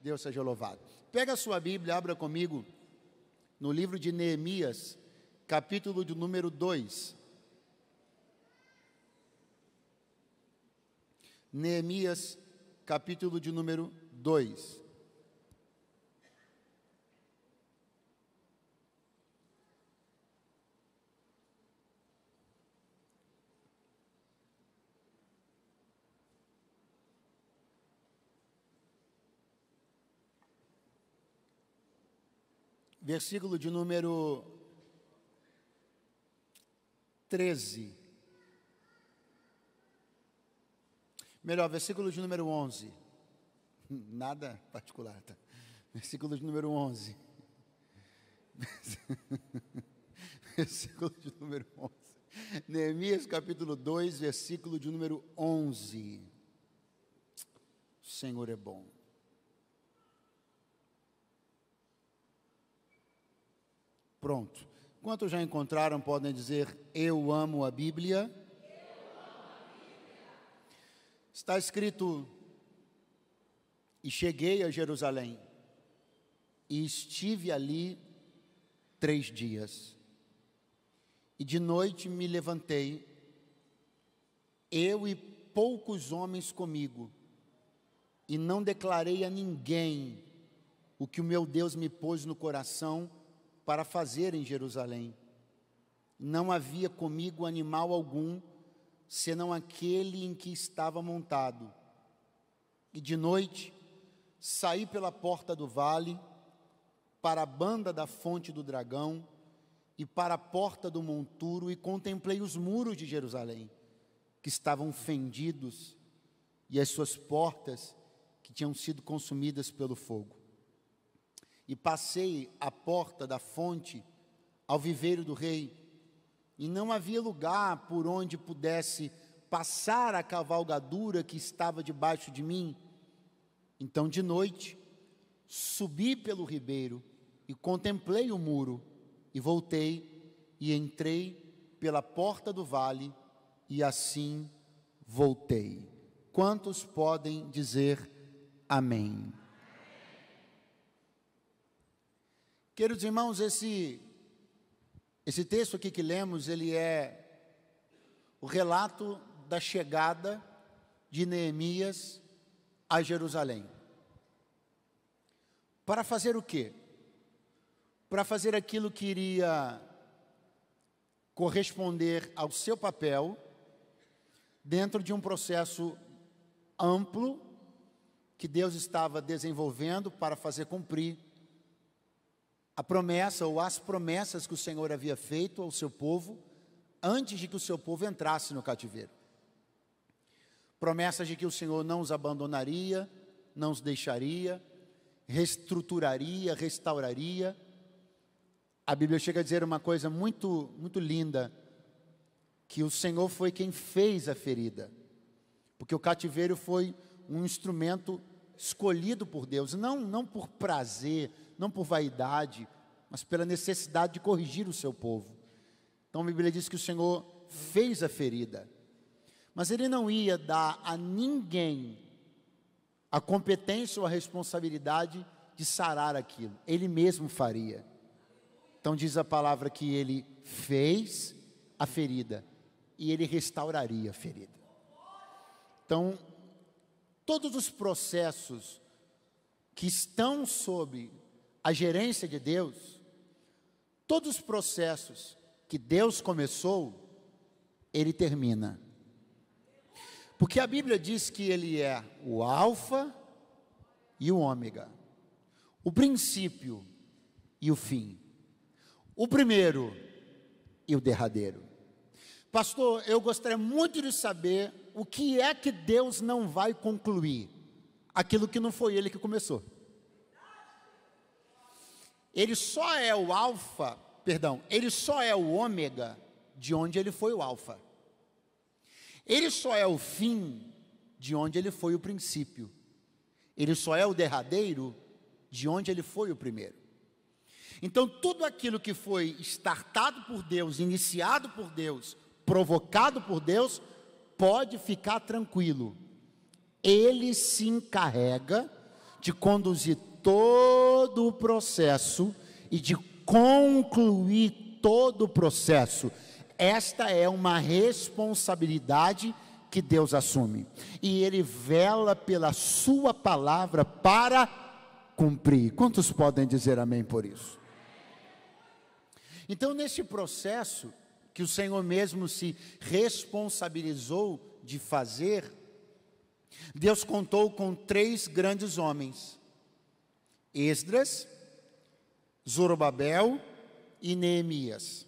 Deus seja louvado. Pega a sua Bíblia, abra comigo no livro de Neemias, capítulo de número 2. Neemias, capítulo de número 2. Versículo de número 13. Melhor, versículo de número 11. Nada particular, tá? Versículo de número 11. Versículo de número 11. Neemias capítulo 2, versículo de número 11. O Senhor é bom. Pronto. Quantos já encontraram, podem dizer, eu amo a Bíblia? Eu amo a Bíblia. Está escrito, e cheguei a Jerusalém, e estive ali 3 dias. E de noite me levantei, eu e poucos homens comigo, e não declarei a ninguém o que o meu Deus me pôs no coração para fazer em Jerusalém. Não havia comigo animal algum, senão aquele em que estava montado. E de noite, saí pela porta do vale, para a banda da fonte do dragão, e para a porta do monturo, e contemplei os muros de Jerusalém, que estavam fendidos, e as suas portas, que tinham sido consumidas pelo fogo. E passei a porta da fonte ao viveiro do rei, e não havia lugar por onde pudesse passar a cavalgadura que estava debaixo de mim. Então de noite subi pelo ribeiro e contemplei o muro, e voltei e entrei pela porta do vale, e assim voltei. Quantos podem dizer amém? Queridos irmãos, esse texto aqui que lemos, ele é o relato da chegada de Neemias a Jerusalém. Para fazer o quê? Para fazer aquilo que iria corresponder ao seu papel dentro de um processo amplo que Deus estava desenvolvendo para fazer cumprir a promessa ou as promessas que o Senhor havia feito ao seu povo antes de que o seu povo entrasse no cativeiro. Promessas de que o Senhor não os abandonaria, não os deixaria, reestruturaria, restauraria. A Bíblia chega a dizer uma coisa muito, muito linda, que o Senhor foi quem fez a ferida, porque o cativeiro foi um instrumento escolhido por Deus, não por prazer, não por vaidade, mas pela necessidade de corrigir o seu povo. Então a Bíblia diz que o Senhor fez a ferida, mas Ele não ia dar a ninguém a competência ou a responsabilidade de sarar aquilo, Ele mesmo faria. Então diz a palavra que Ele fez a ferida, e Ele restauraria a ferida. Então, todos os processos que estão sob a gerência de Deus, todos os processos que Deus começou, Ele termina. Porque a Bíblia diz que Ele é o alfa e o ômega, o princípio e o fim, o primeiro e o derradeiro. Pastor, eu gostaria muito de saber o que é que Deus não vai concluir, aquilo que não foi Ele que começou. Ele só é o alfa, Ele só é o ômega de onde Ele foi o alfa. Ele só é o fim de onde Ele foi o princípio. Ele só é o derradeiro de onde Ele foi o primeiro. Então tudo aquilo que foi startado por Deus, iniciado por Deus, provocado por Deus, pode ficar tranquilo. Ele se encarrega de conduzir todo o processo e de concluir todo o processo. Esta é uma responsabilidade que Deus assume, e Ele vela pela sua palavra para cumprir. Quantos podem dizer amém por isso? Então, nesse processo que o Senhor mesmo se responsabilizou de fazer, Deus contou com 3 grandes homens: Esdras, Zorobabel e Neemias.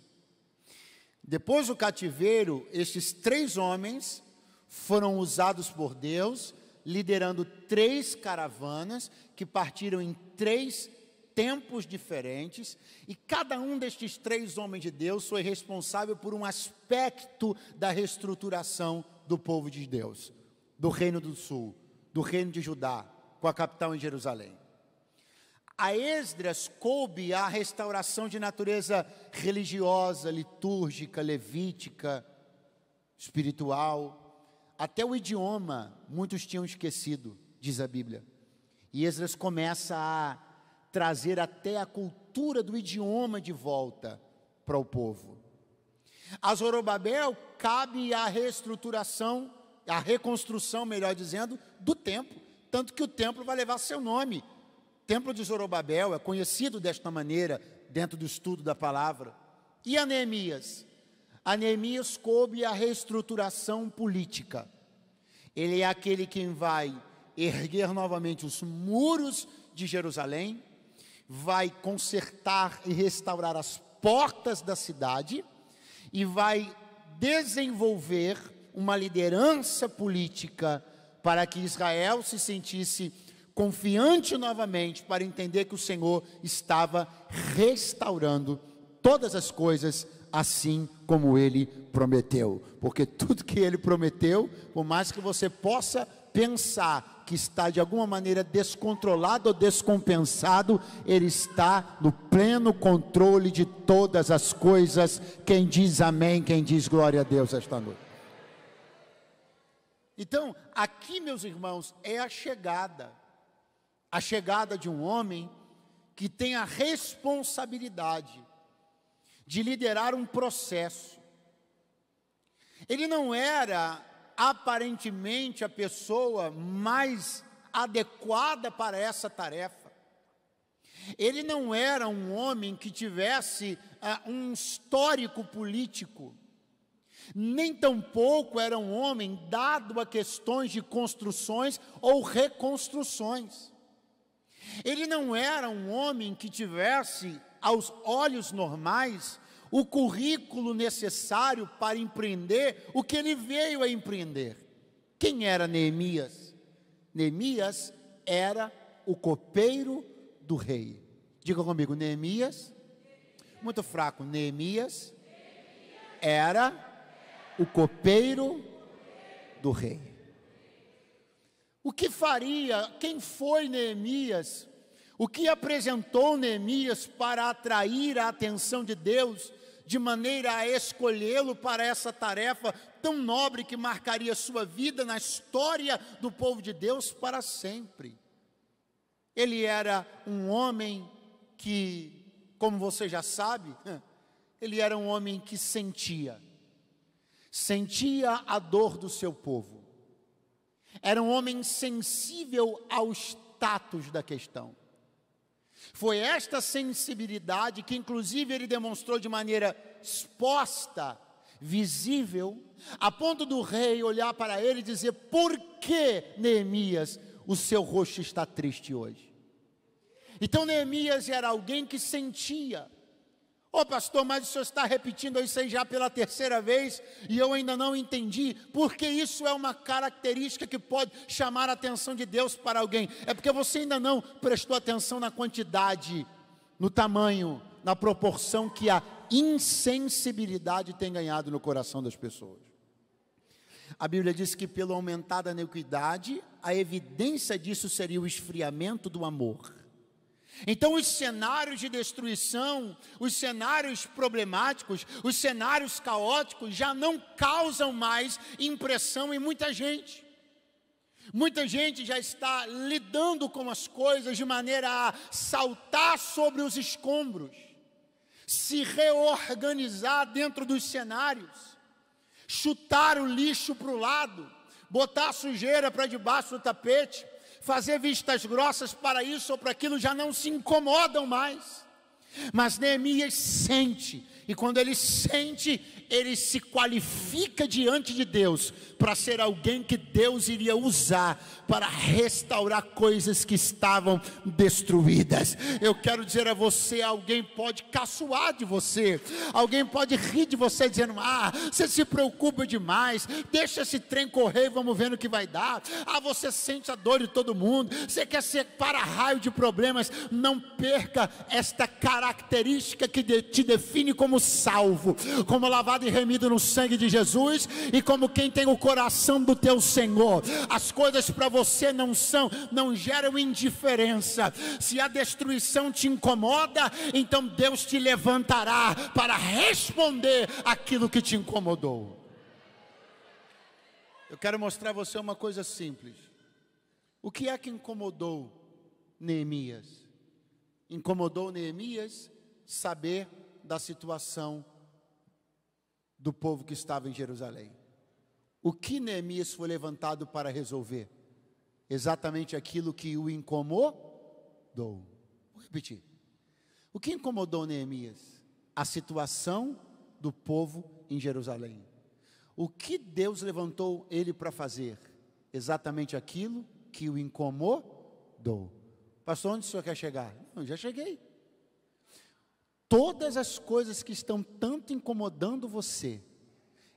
Depois do cativeiro, estes 3 homens foram usados por Deus, liderando 3 caravanas que partiram em 3 tempos diferentes, e cada um destes 3 homens de Deus foi responsável por um aspecto da reestruturação do povo de Deus, do Reino do Sul, do Reino de Judá, com a capital em Jerusalém. A Esdras coube a restauração de natureza religiosa, litúrgica, levítica, espiritual. Até o idioma muitos tinham esquecido, diz a Bíblia. E Esdras começa a trazer até a cultura do idioma de volta para o povo. A Zorobabel cabe a reestruturação, a reconstrução, melhor dizendo, do templo. Tanto que o templo vai levar seu nome. O templo de Zorobabel é conhecido desta maneira, dentro do estudo da palavra. E a Neemias? A Neemias coube a reestruturação política. Ele é aquele quem vai erguer novamente os muros de Jerusalém, vai consertar e restaurar as portas da cidade, e vai desenvolver uma liderança política para que Israel se sentisse confiante novamente, para entender que o Senhor estava restaurando todas as coisas assim como Ele prometeu. Porque tudo que Ele prometeu, por mais que você possa pensar que está de alguma maneira descontrolado ou descompensado, Ele está no pleno controle de todas as coisas. Quem diz amém, quem diz glória a Deus esta noite. Então, aqui, meus irmãos, é a chegada de um homem que tem a responsabilidade de liderar um processo. Ele não era aparentemente a pessoa mais adequada para essa tarefa. Ele não era um homem que tivesse um histórico político, nem tampouco era um homem dado a questões de construções ou reconstruções. Ele não era um homem que tivesse, aos olhos normais, o currículo necessário para empreender o que ele veio a empreender. Quem era Neemias? Neemias era o copeiro do rei. Diga comigo, Neemias. Muito fraco. Neemias era o copeiro do rei. O que faria? Quem foi Neemias? O que apresentou Neemias para atrair a atenção de Deus, de maneira a escolhê-lo para essa tarefa tão nobre que marcaria sua vida na história do povo de Deus para sempre? Ele era um homem que, como você já sabe, ele era um homem que sentia a dor do seu povo. Era um homem sensível ao status da questão. Foi esta sensibilidade que inclusive ele demonstrou de maneira exposta, visível, a ponto do rei olhar para ele e dizer: por que, Neemias, o seu rosto está triste hoje? Então Neemias era alguém que sentia. Ô pastor, mas o senhor está repetindo isso aí já pela 3ª vez e eu ainda não entendi, porque isso é uma característica que pode chamar a atenção de Deus para alguém. É porque você ainda não prestou atenção na quantidade, no tamanho, na proporção que a insensibilidade tem ganhado no coração das pessoas. A Bíblia diz que pela aumentada iniquidade, a evidência disso seria o esfriamento do amor. Então os cenários de destruição, os cenários problemáticos, os cenários caóticos já não causam mais impressão em muita gente. Muita gente já está lidando com as coisas de maneira a saltar sobre os escombros, se reorganizar dentro dos cenários, chutar o lixo para o lado, botar a sujeira para debaixo do tapete, fazer vistas grossas para isso ou para aquilo, já não se incomodam mais. Mas Neemias sente, e quando ele sente, ele se qualifica diante de Deus para ser alguém que Deus iria usar para restaurar coisas que estavam destruídas. Eu quero dizer a você, alguém pode caçoar de você, alguém pode rir de você dizendo: você se preocupa demais, deixa esse trem correr e vamos ver no que vai dar. Você sente a dor de todo mundo, você quer ser para-raio de problemas. Não perca esta característica que te define como salvo, como lavado e remido no sangue de Jesus, e como quem tem o coração do teu Senhor. As coisas para você não geram indiferença. Se a destruição te incomoda, então Deus te levantará para responder aquilo que te incomodou. Eu quero mostrar a você uma coisa simples. O que é que incomodou Neemias? Incomodou Neemias saber da situação do povo que estava em Jerusalém. O que Neemias foi levantado para resolver? Exatamente aquilo que o incomodou. Vou repetir. O que incomodou Neemias? A situação do povo em Jerusalém. O que Deus levantou ele para fazer? Exatamente aquilo que o incomodou. Pastor, onde o senhor quer chegar? Não, já cheguei. Todas as coisas que estão tanto incomodando você,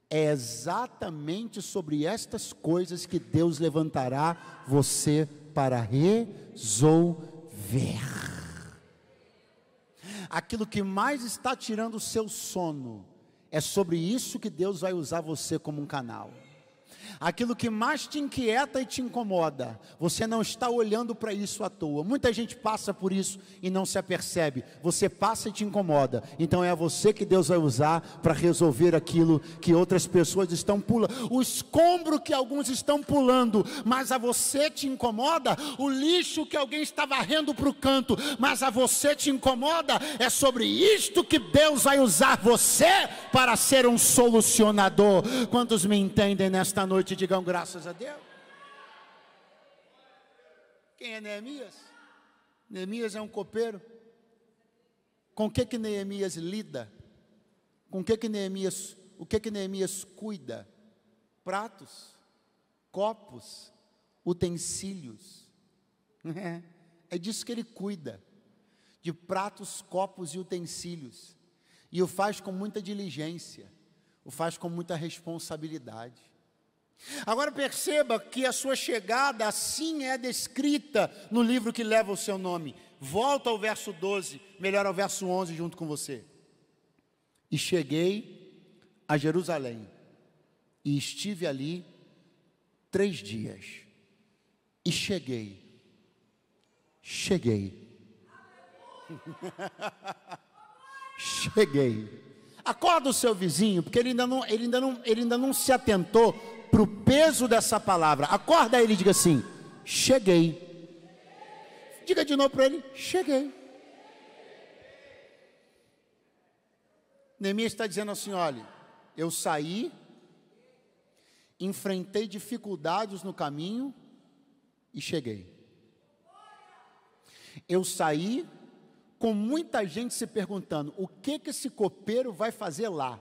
é exatamente sobre estas coisas que Deus levantará você para resolver. Aquilo que mais está tirando o seu sono, é sobre isso que Deus vai usar você como um canal. Aquilo que mais te inquieta e te incomoda, você não está olhando para isso à toa. Muita gente passa por isso e não se apercebe. Você passa e te incomoda. Então é a você que Deus vai usar para resolver aquilo que outras pessoas estão pulando. O escombro que alguns estão pulando, mas a você te incomoda. O lixo que alguém está varrendo para o canto, mas a você te incomoda. É sobre isto que Deus vai usar você para ser um solucionador. Quantos me entendem nesta noite? Digam graças a Deus. Quem é Neemias? Neemias é um copeiro. Com o que Neemias lida? Com o que Neemias cuida? Pratos, copos, utensílios. É disso que ele cuida. De pratos, copos e utensílios. E o faz com muita diligência. O faz com muita responsabilidade. Agora perceba que a sua chegada assim é descrita no livro que leva o seu nome. Volta ao verso 12, melhor ao verso 11 junto com você. E cheguei a Jerusalém, e estive ali 3 dias. E cheguei. Cheguei. Acorda o seu vizinho, porque ele ainda não se atentou para o peso dessa palavra. Acorda ele e diga assim: cheguei. Diga de novo para ele: cheguei. Neemias está dizendo assim: olha, eu saí, enfrentei dificuldades no caminho e cheguei. Eu saí com muita gente se perguntando: o que esse copeiro vai fazer lá?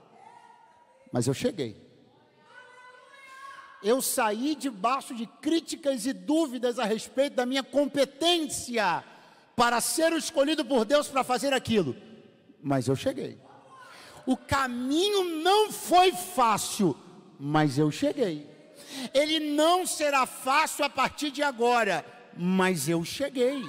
Mas eu cheguei. Eu saí debaixo de críticas e dúvidas a respeito da minha competência para ser o escolhido por Deus para fazer aquilo. Mas eu cheguei. O caminho não foi fácil, mas eu cheguei. Ele não será fácil a partir de agora, mas eu cheguei.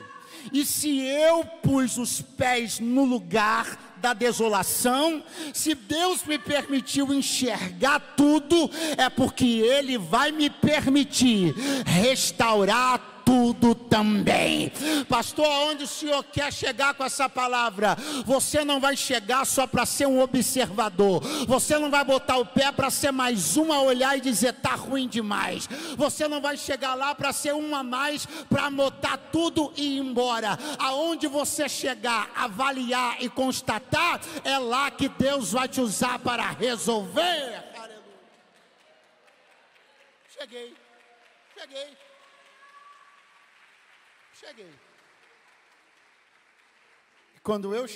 E se eu pus os pés no lugar da desolação, se Deus me permitiu enxergar tudo, é porque Ele vai me permitir restaurar tudo tudo também. Pastor, aonde o senhor quer chegar com essa palavra? Você não vai chegar só para ser um observador. Você não vai botar o pé para ser mais um a olhar e dizer tá ruim demais. Você não vai chegar lá para ser um a mais, para anotar tudo e ir embora. Aonde você chegar, avaliar e constatar, é lá que Deus vai te usar para resolver. Aleluia. Cheguei. E quando eu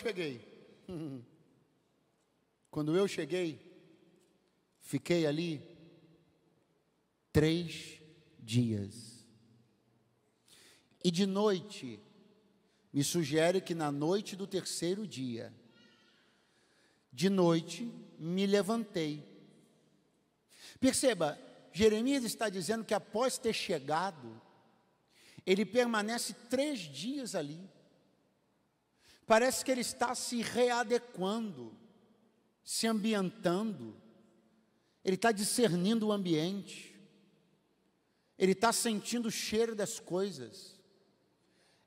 cheguei, fiquei ali 3 dias. E de noite, me sugere que na noite do 3º dia, de noite, me levantei. Perceba, Jeremias está dizendo que após ter chegado, ele permanece 3 dias ali. Parece que ele está se readequando, se ambientando. Ele está discernindo o ambiente. Ele está sentindo o cheiro das coisas.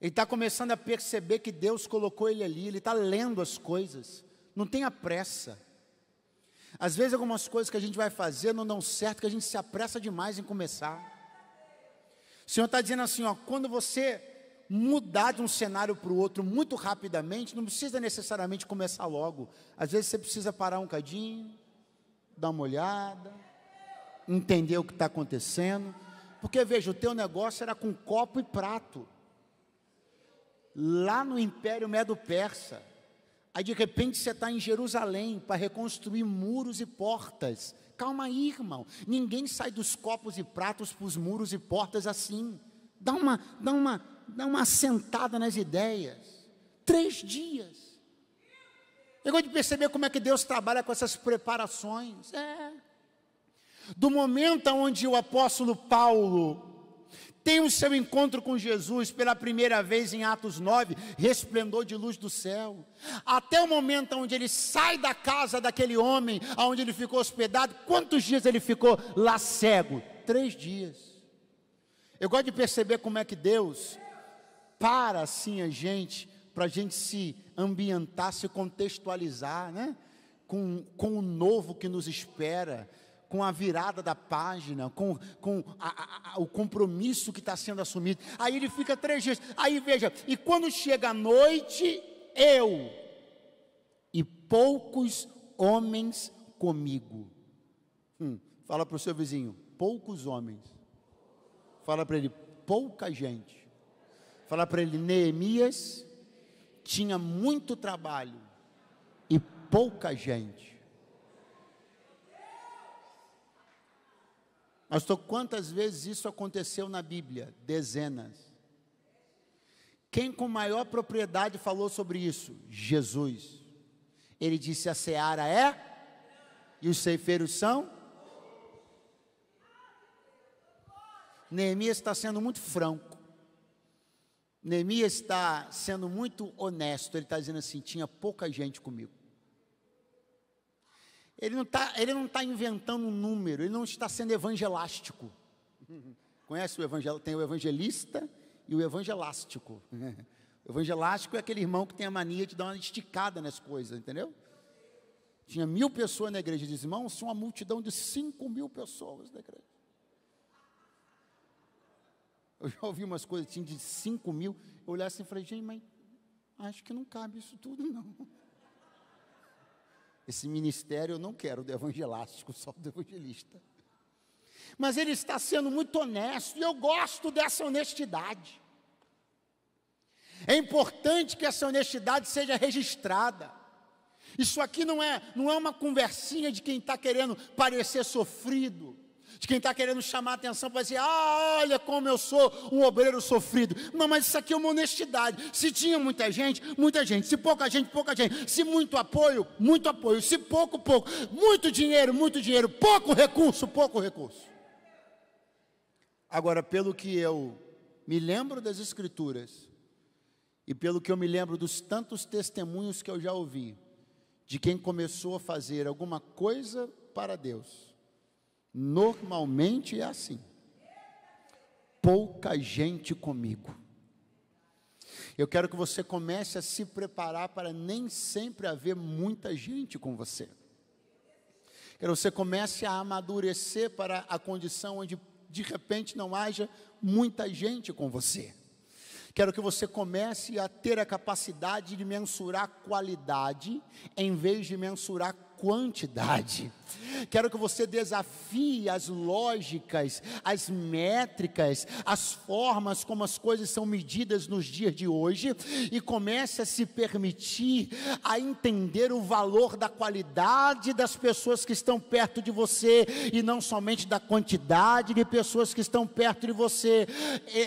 Ele está começando a perceber que Deus colocou ele ali. Ele está lendo as coisas. Não tenha pressa. Às vezes algumas coisas que a gente vai fazer não dão certo, que a gente se apressa demais em começar. O Senhor está dizendo assim, ó, quando você mudar de um cenário para o outro muito rapidamente, não precisa necessariamente começar logo. Às vezes você precisa parar um cadinho, dar uma olhada, entender o que está acontecendo. Porque veja, o teu negócio era com copo e prato, lá no Império Medo-Persa. Aí de repente você está em Jerusalém para reconstruir muros e portas. Calma aí, irmão. Ninguém sai dos copos e pratos para os muros e portas assim. Dá uma assentada nas ideias. 3 dias. Eu gosto de perceber como é que Deus trabalha com essas preparações. Do momento onde o apóstolo Paulo tem o seu encontro com Jesus pela primeira vez em Atos 9, resplendor de luz do céu, até o momento onde ele sai da casa daquele homem, onde ele ficou hospedado. Quantos dias ele ficou lá cego? 3 dias. Eu gosto de perceber como é que Deus para assim a gente, para a gente se ambientar, se contextualizar, né? com o novo que nos espera, com a virada da página, com o compromisso que está sendo assumido. Aí ele fica 3 dias. Aí veja, e quando chega a noite, eu e poucos homens comigo. Fala para o seu vizinho, poucos homens. Fala para ele, pouca gente. Fala para ele, Neemias tinha muito trabalho e pouca gente. Pastor, quantas vezes isso aconteceu na Bíblia? Dezenas. Quem com maior propriedade falou sobre isso? Jesus. Ele disse, a seara é, e os ceifeiros são. Neemias está sendo muito franco. Neemias está sendo muito honesto. Ele está dizendo assim, tinha pouca gente comigo. Ele não está inventando um número, ele não está sendo evangelástico. Conhece o evangelho? Tem o evangelista e o evangelástico. O evangelástico é aquele irmão que tem a mania de dar uma esticada nas coisas, entendeu? Tinha 1000 pessoas na igreja, diz, irmãos, são uma multidão de 5.000 pessoas na igreja. Eu já ouvi umas coisas assim de 5.000, eu olhava assim e falei, gente, mas acho que não cabe isso tudo não. Esse ministério eu não quero do evangelástico, só do evangelista. Mas ele está sendo muito honesto, e eu gosto dessa honestidade. É importante que essa honestidade seja registrada. Isso aqui não é uma conversinha de quem está querendo parecer sofrido, de quem está querendo chamar a atenção para dizer, olha como eu sou um obreiro sofrido. Não, mas isso aqui é uma honestidade. Se tinha muita gente, se pouca gente, se muito apoio, se pouco, muito dinheiro, pouco recurso. Agora, pelo que eu me lembro das Escrituras, e pelo que eu me lembro dos tantos testemunhos que eu já ouvi, de quem começou a fazer alguma coisa para Deus, normalmente é assim. pouca gente comigo. Eu quero que você comece a se preparar para nem sempre haver muita gente com você. Quero que você comece a amadurecer para a condição onde de repente não haja muita gente com você. Quero que você comece a ter a capacidade de mensurar qualidade em vez de mensurar quantidade. Quero que você desafie as lógicas, as métricas, as formas como as coisas são medidas nos dias de hoje e comece a se permitir a entender o valor da qualidade das pessoas que estão perto de você e não somente da quantidade de pessoas que estão perto de você.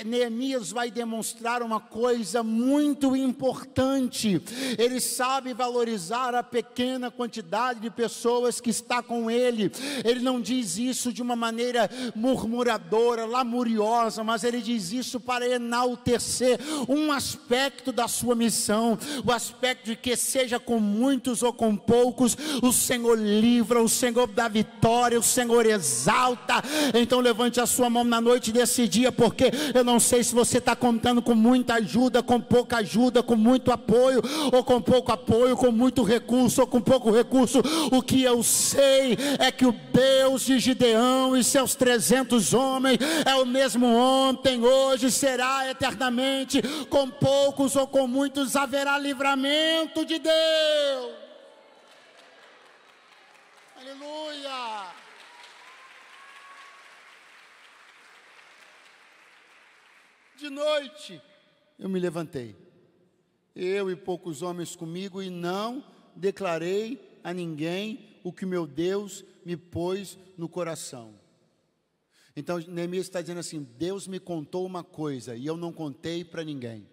Neemias vai demonstrar uma coisa muito importante. Ele sabe valorizar a pequena quantidade de pessoas que está com ele. Ele não diz isso de uma maneira murmuradora, lamuriosa, mas ele diz isso para enaltecer um aspecto da sua missão, o aspecto de que seja com muitos ou com poucos, o Senhor livra, o Senhor dá vitória, o Senhor exalta. Então levante a sua mão na noite desse dia, porque eu não sei se você está contando com muita ajuda, com pouca ajuda, com muito apoio, ou com pouco apoio, com muito recurso, ou com pouco recurso. O que eu sei é que o Deus de Gideão e seus 300 homens é o mesmo ontem, hoje, será eternamente. Com poucos ou com muitos haverá livramento de Deus. Aleluia. De noite eu me levantei, eu e poucos homens comigo, e não declarei a ninguém o que meu Deus me pôs no coração. Então Neemias está dizendo assim: Deus me contou uma coisa e eu não contei para ninguém.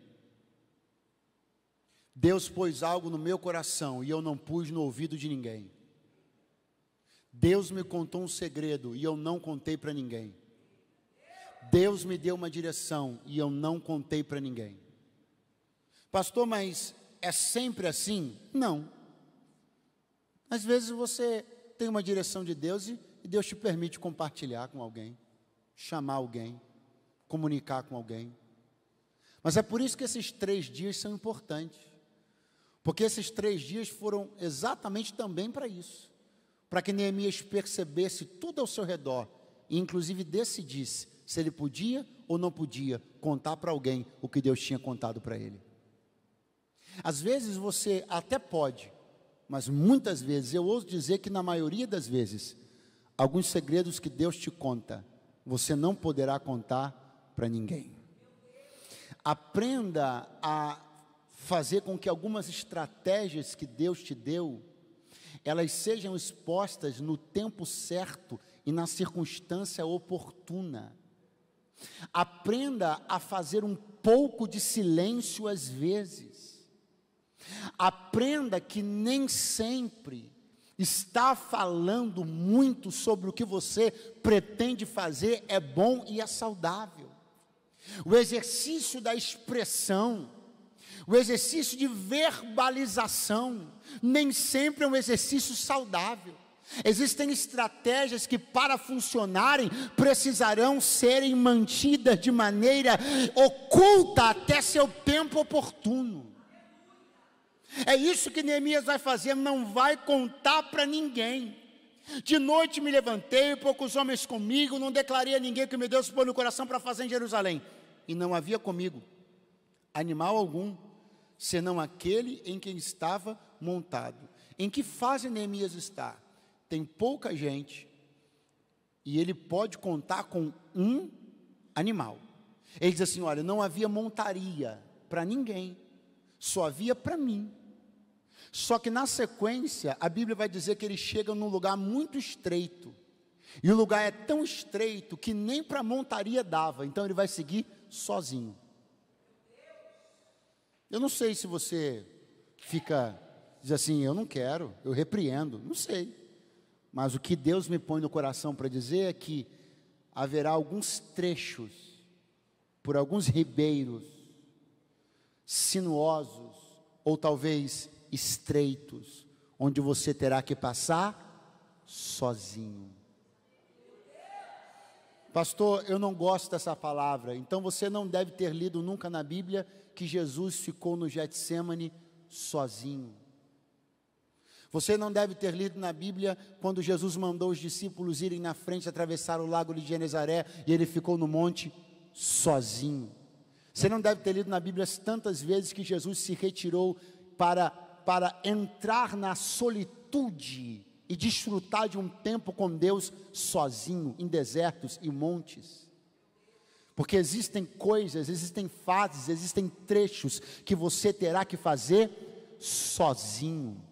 Deus pôs algo no meu coração e eu não pus no ouvido de ninguém. Deus me contou um segredo e eu não contei para ninguém. Deus me deu uma direção e eu não contei para ninguém. Pastor, mas é sempre assim? Não. Às vezes você tem uma direção de Deus e Deus te permite compartilhar com alguém, chamar alguém, comunicar com alguém. Mas é por isso que esses 3 dias são importantes, porque esses 3 dias foram exatamente também para isso, para que Neemias percebesse tudo ao seu redor e inclusive decidisse se ele podia ou não podia contar para alguém o que Deus tinha contado para ele. Às vezes você até pode, mas muitas vezes, eu ouso dizer que na maioria das vezes, alguns segredos que Deus te conta, você não poderá contar para ninguém. Aprenda a fazer com que algumas estratégias que Deus te deu, elas sejam expostas no tempo certo e na circunstância oportuna. Aprenda a fazer um pouco de silêncio às vezes. Aprenda que nem sempre estar falando muito sobre o que você pretende fazer é bom e é saudável. O exercício da expressão, o exercício de verbalização, nem sempre é um exercício saudável. Existem estratégias que, para funcionarem, precisarão serem mantidas de maneira oculta até seu tempo oportuno. É isso que Neemias vai fazer, não vai contar para ninguém. De noite me levantei, poucos homens comigo, não declarei a ninguém que meu Deus pôs no coração para fazer em Jerusalém. E não havia comigo animal algum, senão aquele em quem estava montado. Em que fase Neemias está? Tem pouca gente, e ele pode contar com um animal. Ele diz assim: olha, não havia montaria para ninguém, só havia para mim. Só que na sequência, a Bíblia vai dizer que ele chega num lugar muito estreito, e o lugar é tão estreito que nem para montaria dava, então ele vai seguir sozinho. Eu não sei se você diz assim: eu não quero, eu repreendo, não sei. Mas o que Deus me põe no coração para dizer é que haverá alguns trechos, por alguns ribeiros, sinuosos, ou talvez estreitos, onde você terá que passar sozinho. Pastor, eu não gosto dessa palavra. Então você não deve ter lido nunca na Bíblia que Jesus ficou no Getsêmani sozinho. Você não deve ter lido na Bíblia quando Jesus mandou os discípulos irem na frente, atravessar o lago de Genezaré, e ele ficou no monte sozinho. Você não deve ter lido na Bíblia tantas vezes que Jesus se retirou para entrar na solitude e desfrutar de um tempo com Deus sozinho, em desertos e montes. Porque existem coisas, existem fases, existem trechos que você terá que fazer sozinho.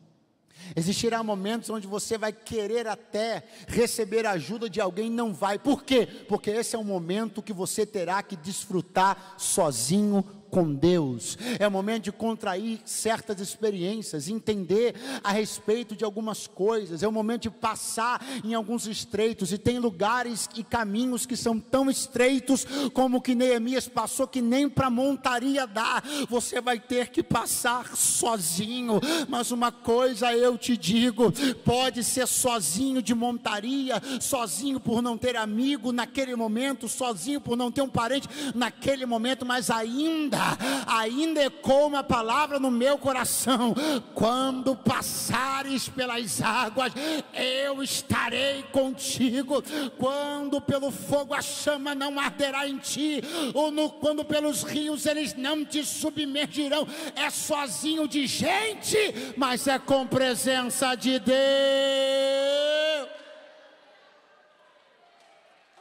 Existirá momentos onde você vai querer até receber a ajuda de alguém e não vai. Por quê? Porque esse é um momento que você terá que desfrutar sozinho com Deus. É o momento de contrair certas experiências, entender a respeito de algumas coisas. É o momento de passar em alguns estreitos, e tem lugares e caminhos que são tão estreitos como que Neemias passou, que nem para montaria dá. Você vai ter que passar sozinho. Mas uma coisa eu te digo, pode ser sozinho de montaria, sozinho por não ter amigo naquele momento, sozinho por não ter um parente naquele momento, mas ainda ecoa uma palavra no meu coração: quando passares pelas águas, eu estarei contigo. Quando pelo fogo a chama não arderá em ti, quando pelos rios eles não te submergirão. É sozinho de gente, mas é com presença de Deus.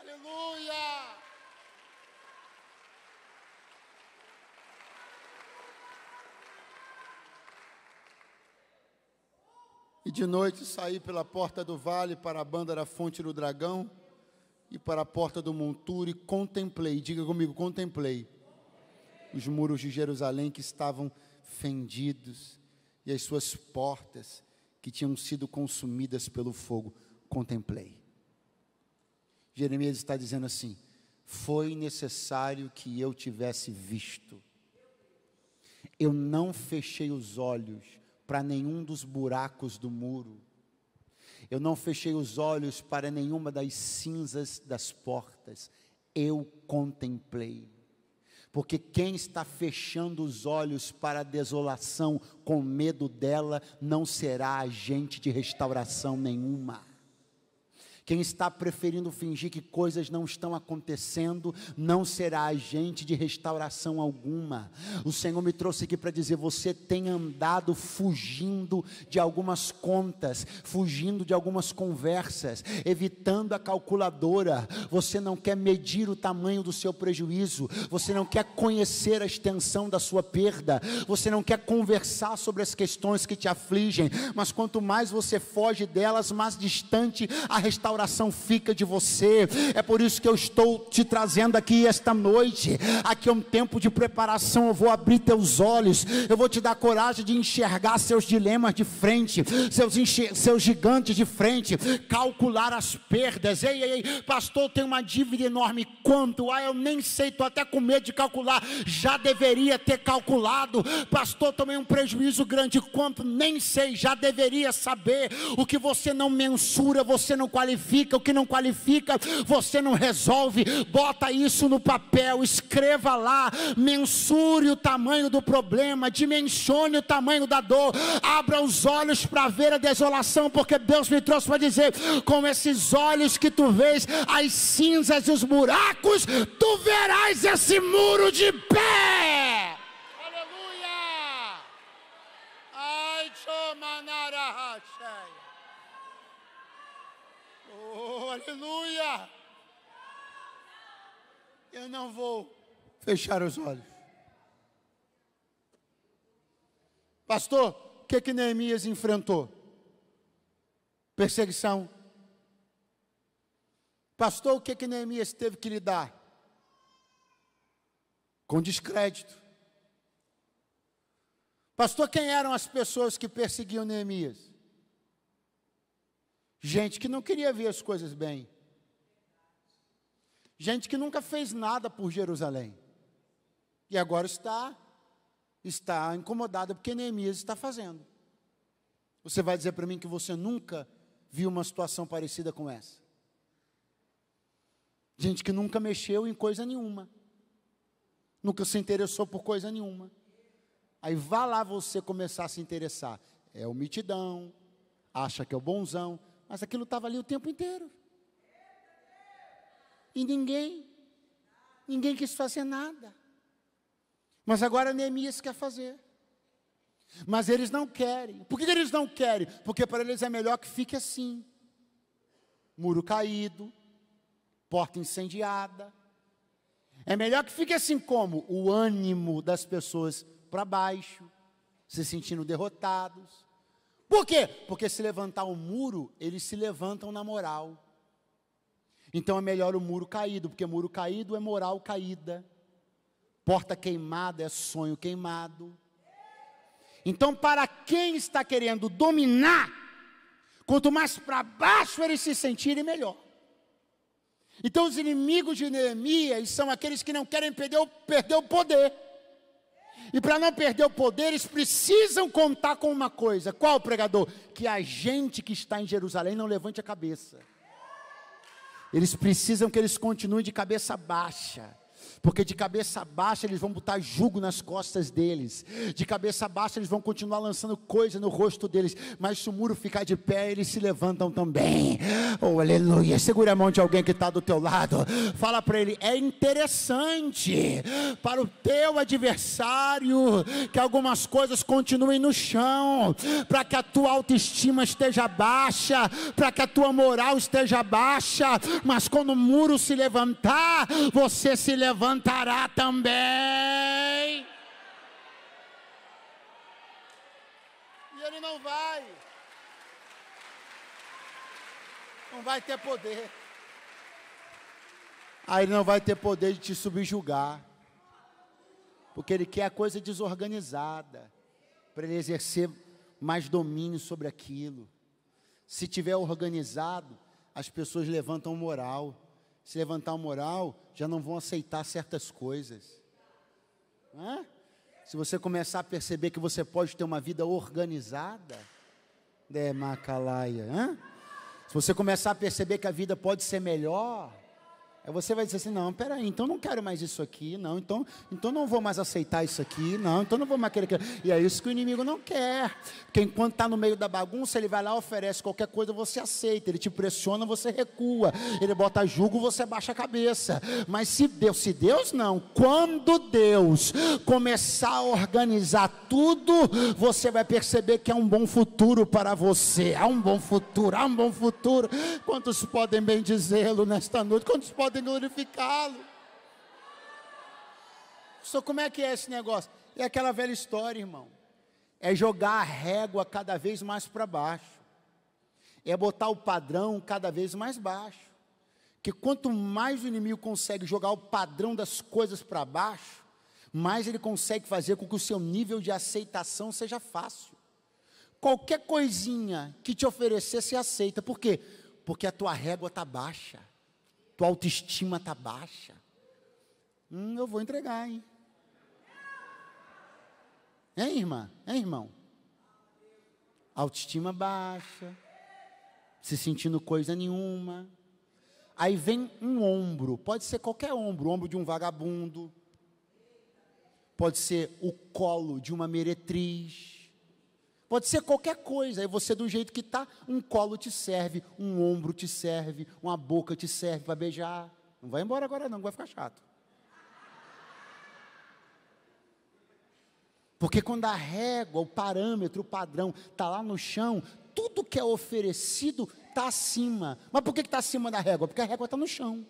Aleluia. E de noite saí pela porta do vale para a banda da fonte do dragão e para a porta do monturo, e contemplei, diga comigo, contemplei os muros de Jerusalém que estavam fendidos e as suas portas que tinham sido consumidas pelo fogo. Contemplei. Jeremias está dizendo assim: foi necessário que eu tivesse visto. Eu não fechei os olhos para nenhum dos buracos do muro. Eu não fechei os olhos para nenhuma das cinzas das portas. Eu contemplei. Porque quem está fechando os olhos para a desolação com medo dela, não será agente de restauração nenhuma. Quem está preferindo fingir que coisas não estão acontecendo, não será agente de restauração alguma. O Senhor me trouxe aqui para dizer: você tem andado fugindo de algumas contas, fugindo de algumas conversas, evitando a calculadora. Você não quer medir o tamanho do seu prejuízo, você não quer conhecer a extensão da sua perda, você não quer conversar sobre as questões que te afligem, mas quanto mais você foge delas, mais distante a restauração fica de você. É por isso que eu estou te trazendo aqui esta noite. Aqui é um tempo de preparação. Eu vou abrir teus olhos, eu vou te dar coragem de enxergar seus dilemas de frente, seus gigantes de frente, calcular as perdas. Ei, pastor, tem uma dívida enorme. Quanto? Eu nem sei, estou até com medo de calcular. Já deveria ter calculado. Pastor, tomei um prejuízo grande. Quanto? Nem sei, já deveria saber. O que você não mensura, você não qualifica. O que não qualifica, você não resolve. Bota isso no papel, escreva lá, mensure o tamanho do problema, dimensione o tamanho da dor, abra os olhos para ver a desolação, porque Deus me trouxe para dizer: com esses olhos que tu vês as cinzas e os buracos, tu verás esse muro de pé. Aleluia. Ai, chomanara. Oh, aleluia. Eu não vou fechar os olhos. Pastor, o que Neemias enfrentou? Perseguição. Pastor, o que Neemias teve que lidar? Com descrédito. Pastor, quem eram as pessoas que perseguiam Neemias? Gente que não queria ver as coisas bem. Gente que nunca fez nada por Jerusalém. E agora está incomodada porque Neemias está fazendo. Você vai dizer para mim que você nunca viu uma situação parecida com essa? Gente que nunca mexeu em coisa nenhuma, nunca se interessou por coisa nenhuma. Aí vá lá você começar a se interessar. É o mitidão, acha que é o bonzão, mas aquilo estava ali o tempo inteiro. E ninguém quis fazer nada. Mas agora Neemias quer fazer. Mas eles não querem. Por que eles não querem? Porque para eles é melhor que fique assim. Muro caído, porta incendiada. É melhor que fique assim como o ânimo das pessoas para baixo, se sentindo derrotados. Por quê? Porque se levantar um muro, eles se levantam na moral. Então é melhor o muro caído, porque muro caído é moral caída. Porta queimada é sonho queimado. Então, para quem está querendo dominar, quanto mais para baixo eles se sentirem, melhor. Então, os inimigos de Neemias são aqueles que não querem perder o poder. E para não perder o poder, eles precisam contar com uma coisa. Qual, pregador? Que a gente que está em Jerusalém não levante a cabeça. Eles precisam que eles continuem de cabeça baixa. Porque de cabeça baixa eles vão botar jugo nas costas deles. De cabeça baixa eles vão continuar lançando coisa no rosto deles. Mas se o muro ficar de pé, eles se levantam também. Oh, aleluia. Segura a mão de alguém que está do teu lado. Fala para ele, é interessante para o teu adversário que algumas coisas continuem no chão. Para que a tua autoestima esteja baixa. Para que a tua moral esteja baixa. Mas quando o muro se levantar, você se levantará também. E ele não vai ter poder. Aí ele não vai ter poder de te subjugar, porque ele quer a coisa desorganizada, para ele exercer mais domínio sobre aquilo. Se tiver organizado, as pessoas levantam moral. Se levantar o moral, já não vão aceitar certas coisas. Se você começar a perceber que você pode ter uma vida organizada, se você começar a perceber que a vida pode ser melhor, aí você vai dizer assim, não, peraí, então não quero mais isso aqui, não, então não vou mais aceitar isso aqui, não, então não vou mais querer. E é isso que o inimigo não quer, porque enquanto está no meio da bagunça, ele vai lá, oferece qualquer coisa, você aceita, ele te pressiona, você recua, ele bota jugo, você baixa a cabeça. Mas se Deus não, quando Deus começar a organizar tudo, você vai perceber que há um bom futuro para você, há um bom futuro. Quantos podem bem dizê-lo nesta noite? Quantos podem glorificá-lo? Só como é que é esse negócio? É aquela velha história, irmão. É jogar a régua cada vez mais para baixo. É botar o padrão cada vez mais baixo. Que quanto mais o inimigo consegue jogar o padrão das coisas para baixo, mais ele consegue fazer com que o seu nível de aceitação seja fácil. Qualquer coisinha que te oferecer, você aceita. Por quê? Porque a tua régua está baixa. Tua autoestima está baixa. Eu vou entregar, hein? Hein, irmã? Hein, irmão? Autoestima baixa. Se sentindo coisa nenhuma. Aí vem um ombro. Pode ser qualquer ombro. O ombro de um vagabundo. Pode ser o colo de uma meretriz. Pode ser qualquer coisa, aí você do jeito que está, um colo te serve, um ombro te serve, uma boca te serve para beijar. Não vai embora agora não, vai ficar chato. Porque quando a régua, o parâmetro, o padrão está lá no chão, tudo que é oferecido está acima. Mas por que está acima da régua? Porque a régua está no chão.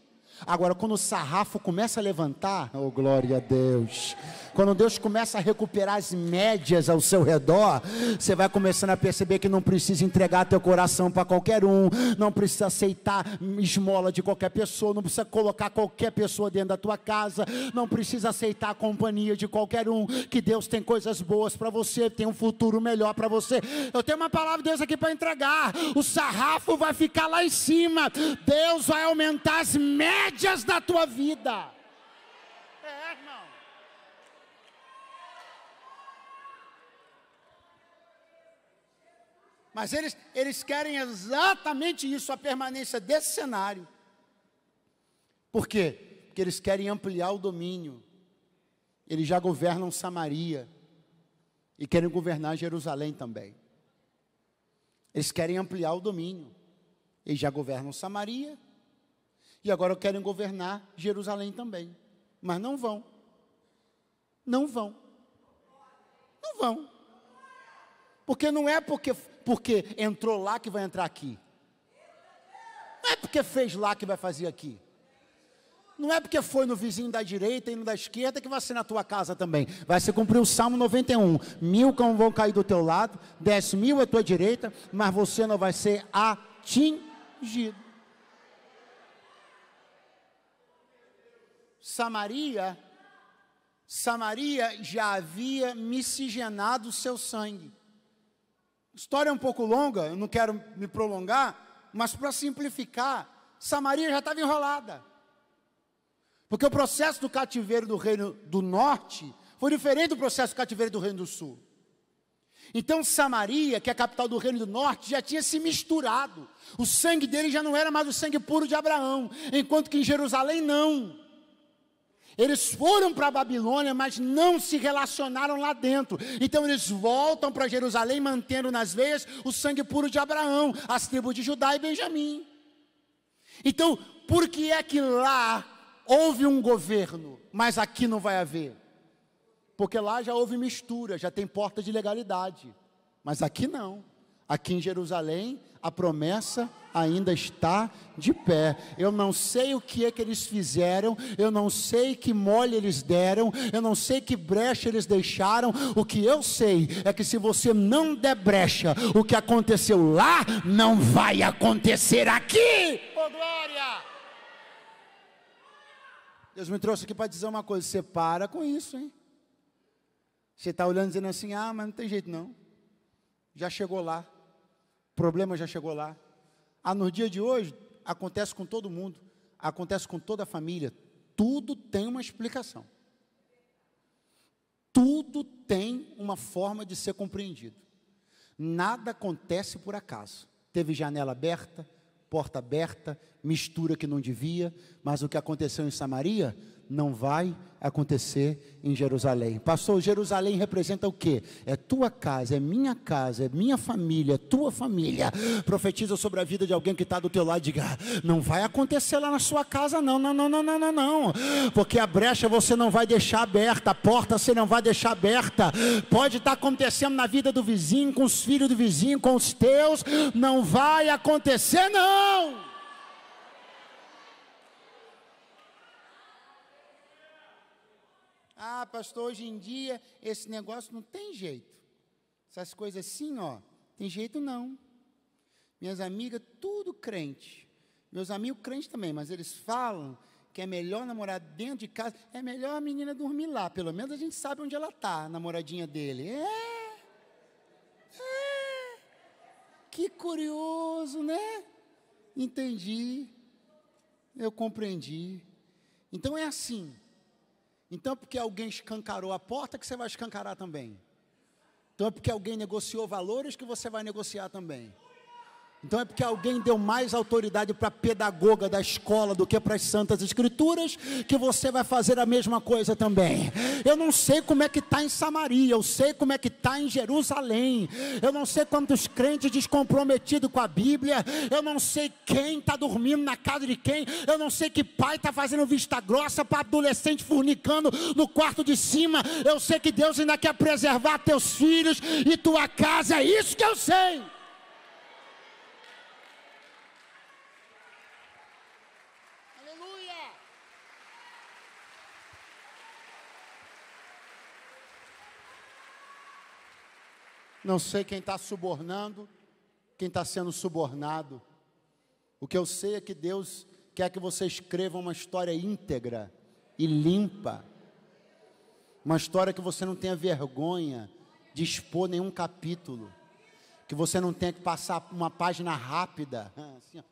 Agora, quando o sarrafo começa a levantar, oh glória a Deus, quando Deus começa a recuperar as médias ao seu redor, você vai começando a perceber que não precisa entregar teu coração para qualquer um, não precisa aceitar esmola de qualquer pessoa, não precisa colocar qualquer pessoa dentro da tua casa, não precisa aceitar a companhia de qualquer um, que Deus tem coisas boas para você, tem um futuro melhor para você. Eu tenho uma palavra de Deus aqui para entregar, o sarrafo vai ficar lá em cima, Deus vai aumentar as médias da tua vida. Irmão. Mas eles querem exatamente isso, a permanência desse cenário. Por quê? Porque eles querem ampliar o domínio. Eles já governam Samaria e querem governar Jerusalém também. Eles querem ampliar o domínio. Eles já governam Samaria e agora querem governar Jerusalém também. Mas não vão. Não vão. Não vão. Porque não é porque entrou lá que vai entrar aqui. Não é porque fez lá que vai fazer aqui. Não é porque foi no vizinho da direita e no da esquerda que vai ser na tua casa também. Vai se cumprir o Salmo 91. 1.000 vão cair do teu lado, 10.000 à tua direita, mas você não vai ser atingido. Samaria já havia miscigenado o seu sangue. A história é um pouco longa, eu não quero me prolongar, mas para simplificar, Samaria já estava enrolada. Porque o processo do cativeiro do reino do norte foi diferente do processo do cativeiro do reino do sul. Então Samaria, que é a capital do reino do norte, já tinha se misturado. O sangue dele já não era mais o sangue puro de Abraão, enquanto que em Jerusalém não. Eles foram para a Babilônia, mas não se relacionaram lá dentro. Então eles voltam para Jerusalém, mantendo nas veias o sangue puro de Abraão, as tribos de Judá e Benjamim. Então, por que é que lá houve um governo, mas aqui não vai haver? Porque lá já houve mistura, já tem porta de legalidade. Mas aqui não. Aqui em Jerusalém, a promessa ainda está de pé. Eu não sei o que é que eles fizeram, eu não sei que mole eles deram, eu não sei que brecha eles deixaram. O que eu sei é que se você não der brecha, o que aconteceu lá não vai acontecer aqui. Oh, glória! Deus me trouxe aqui para dizer uma coisa: você para com isso, hein? Você está olhando dizendo assim, mas não tem jeito não. Já chegou lá. O problema já chegou lá. No dia de hoje, acontece com todo mundo. Acontece com toda a família. Tudo tem uma explicação. Tudo tem uma forma de ser compreendido. Nada acontece por acaso. Teve janela aberta, porta aberta, mistura que não devia, mas o que aconteceu em Samaria não vai acontecer em Jerusalém. Pastor, Jerusalém representa o quê? É tua casa, é minha família, é tua família. Profetiza sobre a vida de alguém que está do teu lado e diga: não vai acontecer lá na sua casa não, porque a brecha você não vai deixar aberta, a porta você não vai deixar aberta. Pode estar acontecendo na vida do vizinho, com os filhos do vizinho, com os teus, não vai acontecer não. Pastor, hoje em dia, esse negócio não tem jeito. Essas coisas assim, tem jeito não. Minhas amigas, tudo crente. Meus amigos crentes também, mas eles falam que é melhor namorar dentro de casa. É melhor a menina dormir lá, pelo menos a gente sabe onde ela está, a namoradinha dele. Que curioso, né? Entendi. Eu compreendi. Então é assim. Então, porque alguém escancarou a porta, que você vai escancarar também. Então, é porque alguém negociou valores, que você vai negociar também. Então, é porque alguém deu mais autoridade para a pedagoga da escola do que para as santas escrituras, que você vai fazer a mesma coisa também. Eu não sei como é que está em Samaria, eu sei como é que está em Jerusalém. Eu não sei quantos crentes descomprometidos com a Bíblia. Eu não sei quem está dormindo na casa de quem. Eu não sei que pai está fazendo vista grossa para adolescente fornicando no quarto de cima. Eu sei que Deus ainda quer preservar teus filhos e tua casa. É isso que eu sei. Não sei quem está subornando, quem está sendo subornado. O que eu sei é que Deus quer que você escreva uma história íntegra e limpa. Uma história que você não tenha vergonha de expor nenhum capítulo. Que você não tenha que passar uma página rápida. Assim,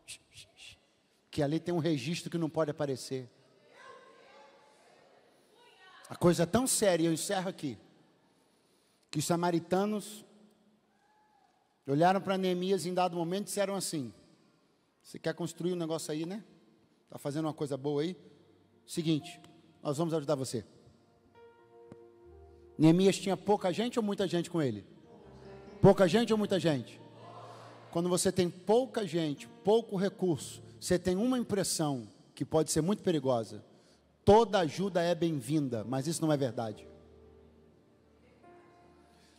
que ali tem um registro que não pode aparecer. A coisa é tão séria, eu encerro aqui, que os samaritanos olharam para Neemias em dado momento e disseram assim: você quer construir um negócio aí, né? Está fazendo uma coisa boa aí? Seguinte, nós vamos ajudar você. Neemias tinha pouca gente ou muita gente com ele? Pouca gente ou muita gente? Quando você tem pouca gente, pouco recurso, você tem uma impressão que pode ser muito perigosa. Toda ajuda é bem-vinda, mas isso não é verdade.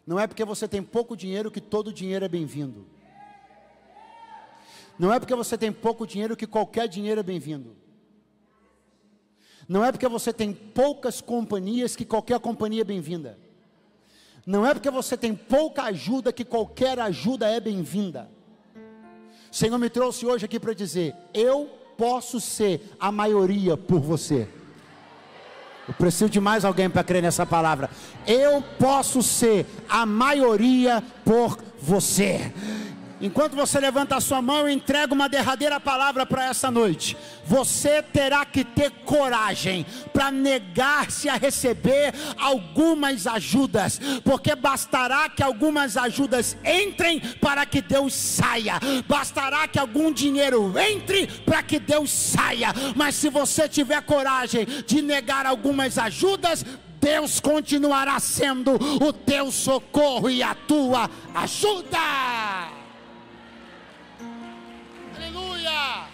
Não é porque você tem pouco dinheiro que todo dinheiro é bem-vindo. Não é porque você tem pouco dinheiro que qualquer dinheiro é bem-vindo. Não é porque você tem poucas companhias que qualquer companhia é bem-vinda. Não é porque você tem pouca ajuda que qualquer ajuda é bem-vinda. O Senhor me trouxe hoje aqui para dizer: eu posso ser a maioria por você. Eu preciso de mais alguém para crer nessa palavra. Eu posso ser a maioria por você. Enquanto você levanta a sua mão, eu entrego uma derradeira palavra para essa noite. Você terá que ter coragem para negar-se a receber algumas ajudas, porque bastará que algumas ajudas entrem para que Deus saia, bastará que algum dinheiro entre para que Deus saia, mas se você tiver coragem de negar algumas ajudas, Deus continuará sendo o teu socorro e a tua ajuda. Aleluia!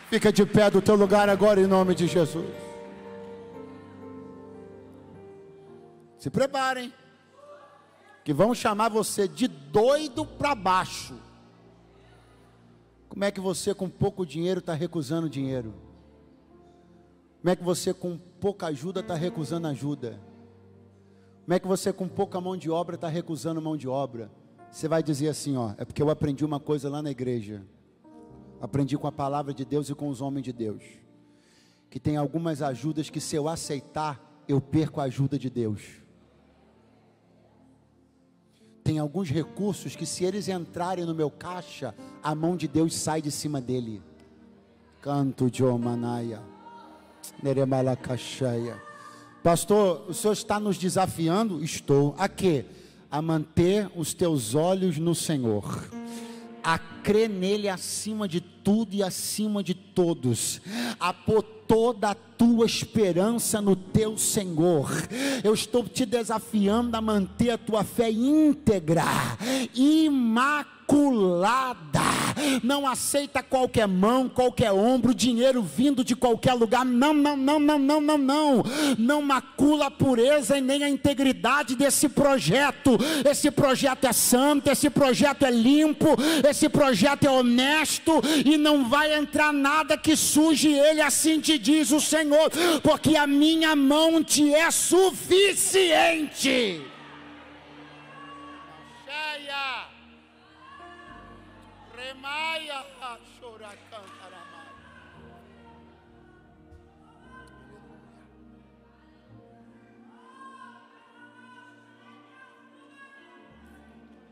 Fica de pé do teu lugar agora em nome de Jesus. Se preparem, que vão chamar você de doido para baixo. Como é que você com pouco dinheiro está recusando dinheiro? Como é que você com pouca ajuda está recusando ajuda? Como é que você com pouca mão de obra está recusando mão de obra? Você vai dizer assim, ó, é porque eu aprendi uma coisa lá na igreja. Aprendi com a palavra de Deus e com os homens de Deus. Que tem algumas ajudas que se eu aceitar, eu perco a ajuda de Deus. Tem alguns recursos que se eles entrarem no meu caixa, a mão de Deus sai de cima dele. Canto de Omanaia. Neremalacachaya. Pastor, o senhor está nos desafiando? Estou. A quê? A manter os teus olhos no Senhor, a crer nele acima de tudo e acima de todos, a pôr toda a tua esperança no teu Senhor. Eu estou te desafiando a manter a tua fé íntegra, imaculada. Não aceita qualquer mão, qualquer ombro, dinheiro vindo de qualquer lugar. Não. Não macula a pureza e nem a integridade desse projeto. Esse projeto é santo, esse projeto é limpo, esse projeto é honesto e não vai entrar nada que suje ele, assim te diz o Senhor, porque a minha mão te é suficiente.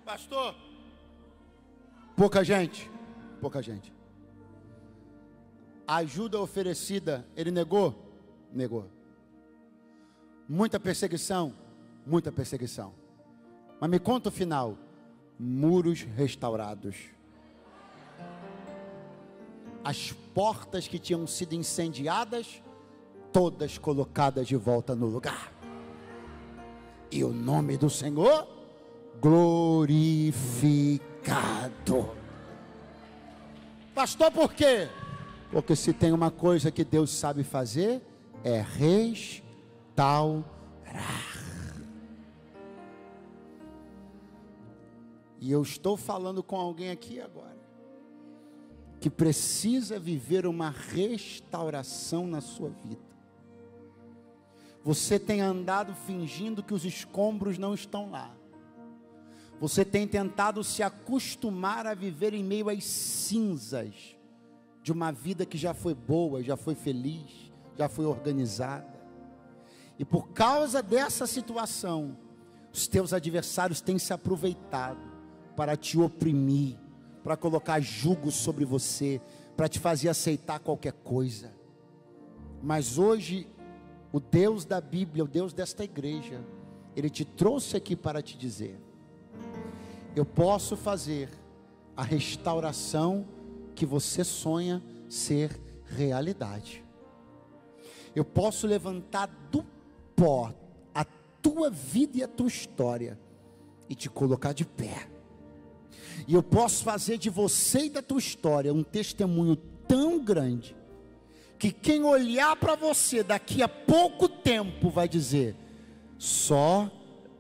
Pastor, pouca gente. A ajuda oferecida, ele negou? Negou. Muita perseguição. Mas me conta o final: muros restaurados. As portas que tinham sido incendiadas, todas colocadas de volta no lugar. E o nome do Senhor glorificado. Pastor, por quê? Porque se tem uma coisa que Deus sabe fazer, é restaurar. E eu estou falando com alguém aqui agora, que precisa viver uma restauração na sua vida. Você tem andado fingindo que os escombros não estão lá. Você tem tentado se acostumar a viver em meio às cinzas de uma vida que já foi boa, já foi feliz, já foi organizada. E por causa dessa situação, os teus adversários têm se aproveitado para te oprimir, para colocar jugo sobre você, para te fazer aceitar qualquer coisa. Mas hoje, o Deus da Bíblia, o Deus desta igreja, Ele te trouxe aqui para te dizer: eu posso fazer a restauração que você sonha ser realidade. Eu posso levantar do pó a tua vida e a tua história e te colocar de pé. E eu posso fazer de você e da tua história um testemunho tão grande, que quem olhar para você daqui a pouco tempo vai dizer: só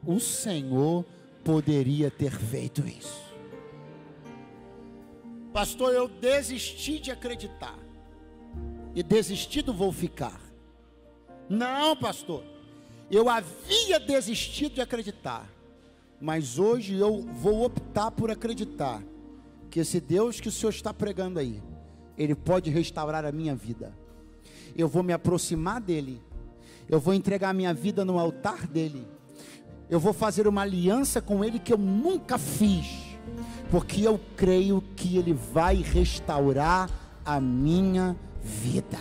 o Senhor poderia ter feito isso. Pastor, eu desisti de acreditar, e desistido vou ficar. Não, pastor, eu havia desistido de acreditar, mas hoje eu vou optar por acreditar que esse Deus que o Senhor está pregando aí, Ele pode restaurar a minha vida. Eu vou me aproximar dEle, eu vou entregar a minha vida no altar dEle, eu vou fazer uma aliança com Ele que eu nunca fiz, porque eu creio que Ele vai restaurar a minha vida.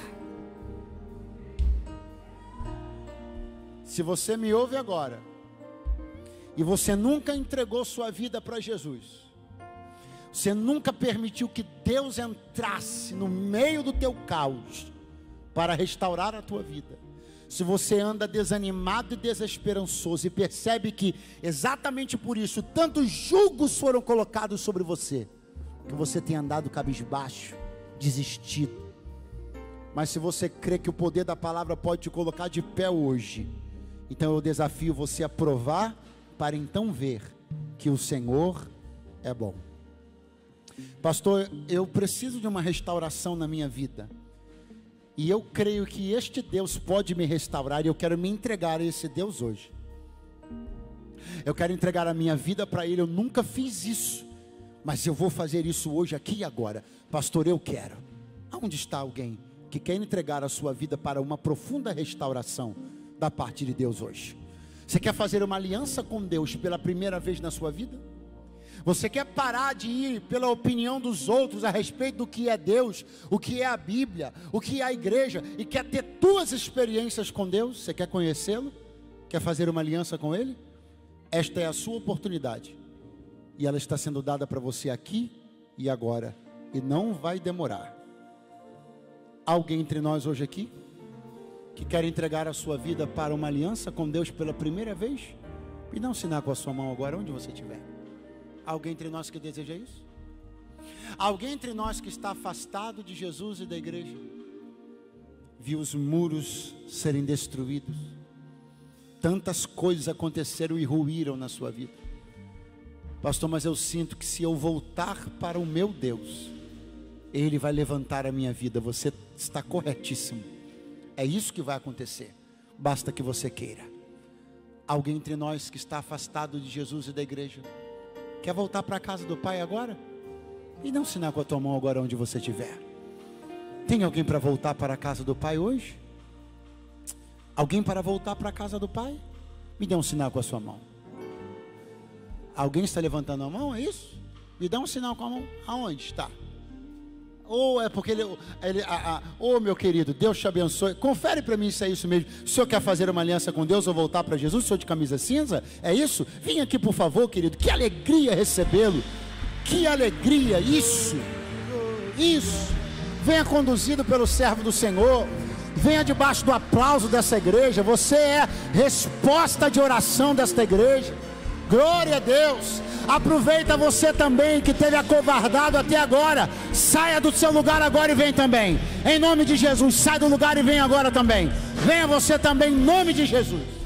Se você me ouve agora, e você nunca entregou sua vida para Jesus, você nunca permitiu que Deus entrasse no meio do teu caos, para restaurar a tua vida, se você anda desanimado e desesperançoso, e percebe que exatamente por isso, tantos julgos foram colocados sobre você, que você tem andado cabisbaixo, desistido, mas se você crê que o poder da palavra pode te colocar de pé hoje, então eu desafio você a provar, para então ver que o Senhor é bom. Pastor, eu preciso de uma restauração na minha vida, e eu creio que este Deus pode me restaurar, e eu quero me entregar a esse Deus hoje. Eu quero entregar a minha vida para Ele. Eu nunca fiz isso, mas eu vou fazer isso hoje, aqui e agora. Pastor, eu quero. Aonde está alguém que quer entregar a sua vida para uma profunda restauração da parte de Deus hoje? Você quer fazer uma aliança com Deus pela primeira vez na sua vida? Você quer parar de ir pela opinião dos outros a respeito do que é Deus, o que é a Bíblia, o que é a igreja, e quer ter tuas experiências com Deus? Você quer conhecê-lo? Quer fazer uma aliança com Ele? Esta é a sua oportunidade, e ela está sendo dada para você aqui e agora, e não vai demorar. Alguém entre nós hoje aqui que quer entregar a sua vida para uma aliança com Deus pela primeira vez? Me dá um sinal com a sua mão agora, onde você estiver. Alguém entre nós que deseja isso? Alguém entre nós que está afastado de Jesus e da igreja? Viu os muros serem destruídos, tantas coisas aconteceram e ruíram na sua vida. Pastor, mas eu sinto que se eu voltar para o meu Deus, Ele vai levantar a minha vida. Você está corretíssimo, é isso que vai acontecer, basta que você queira. Alguém entre nós que está afastado de Jesus e da igreja, quer voltar para a casa do Pai agora? Me dá um sinal com a tua mão agora onde você estiver. Tem alguém para voltar para a casa do Pai hoje? Alguém para voltar para a casa do Pai? Me dê um sinal com a sua mão. Alguém está levantando a mão, é isso? Me dá um sinal com a mão. Aonde está? Ou é porque meu querido, Deus te abençoe. Confere para mim se é isso mesmo. O senhor quer fazer uma aliança com Deus ou voltar para Jesus? O senhor de camisa cinza? É isso? Vem aqui por favor, querido. Que alegria recebê-lo. Que alegria, isso. Venha conduzido pelo servo do Senhor. Venha debaixo do aplauso dessa igreja. Você é resposta de oração desta igreja. Glória a Deus. Aproveita você também que teve acovardado até agora. Saia do seu lugar agora e vem também. Em nome de Jesus, sai do lugar e vem agora também. Venha você também em nome de Jesus.